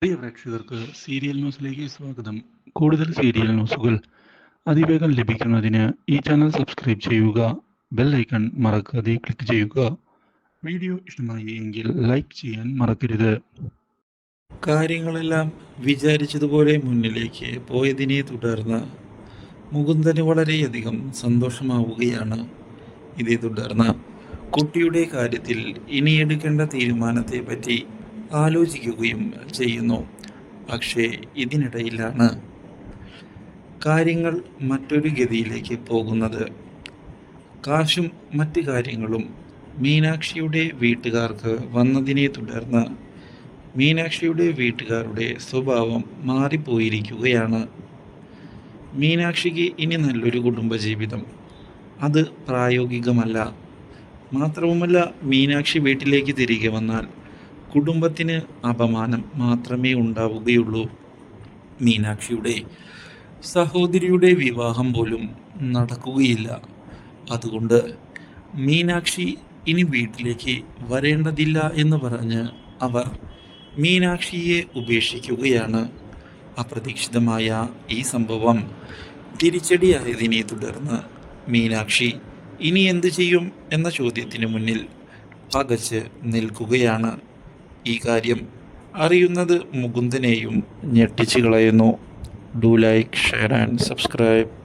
പ്രിയ പ്രേക്ഷകർക്ക് സീരിയൽ ന്യൂസിലേക്ക് സ്വാഗതം. കൂടുതൽ സീരിയൽ ന്യൂസുകൾ അതിവേഗം ലഭിക്കുന്നതിന് ഈ ചാനൽ സബ്സ്ക്രൈബ് ചെയ്യുക. ബെൽ ഐക്കൺ മറക്കാതെ ക്ലിക്ക് ചെയ്യുക. വീഡിയോ ഇഷ്ടമായി എങ്കിൽ ലൈക്ക് ചെയ്യാൻ മറക്കരുത്. കാര്യങ്ങളെല്ലാം വിചാരിച്ചതുപോലെ മുന്നിലേക്ക് പോയതിനെ തുടർന്ന് മുകുന്ദന് വളരെയധികം സന്തോഷമാവുകയാണ്. ഇതേ തുടർന്ന് കുട്ടിയുടെ കാര്യത്തിൽ ഇനി എടുക്കേണ്ട തീരുമാനത്തെ പറ്റി ആലോചിക്കുകയും ചെയ്യുന്നു. പക്ഷേ ഇതിനിടയിലാണ് കാര്യങ്ങൾ മറ്റൊരു ഗതിയിലേക്ക് പോകുന്നത്. കാശും മറ്റ് കാര്യങ്ങളും മീനാക്ഷിയുടെ വീട്ടുകാർക്ക് വന്നതിനെ തുടർന്ന് മീനാക്ഷിയുടെ വീട്ടുകാരുടെ സ്വഭാവം മാറിപ്പോയിരിക്കുകയാണ്. മീനാക്ഷിക്ക് ഇനി നല്ലൊരു കുടുംബജീവിതം അത് പ്രായോഗികമല്ല. മാത്രവുമല്ല, മീനാക്ഷി വീട്ടിലേക്ക് തിരികെ വന്നാൽ കുടുംബത്തിന് അപമാനം മാത്രമേ ഉണ്ടാവുകയുള്ളൂ. മീനാക്ഷിയുടെ സഹോദരിയുടെ വിവാഹം പോലും നടക്കുകയില്ല. അതുകൊണ്ട് മീനാക്ഷി ഇനി വീട്ടിലേക്ക് വരേണ്ടതില്ല എന്ന് പറഞ്ഞ് അവർ മീനാക്ഷിയെ ഉപേക്ഷിക്കുകയാണ്. അപ്രതീക്ഷിതമായ ഈ സംഭവം തിരിച്ചടിയായതിനെ തുടർന്ന് മീനാക്ഷി ഇനി എന്തു ചെയ്യും എന്ന ചോദ്യത്തിന് മുന്നിൽ പകച്ച് നിൽക്കുകയാണ്. ഈ കാര്യം അറിയുന്നത് മുകുന്ദനെയും ഞെട്ടിച്ചു കളയുന്നു. Do like, share and subscribe.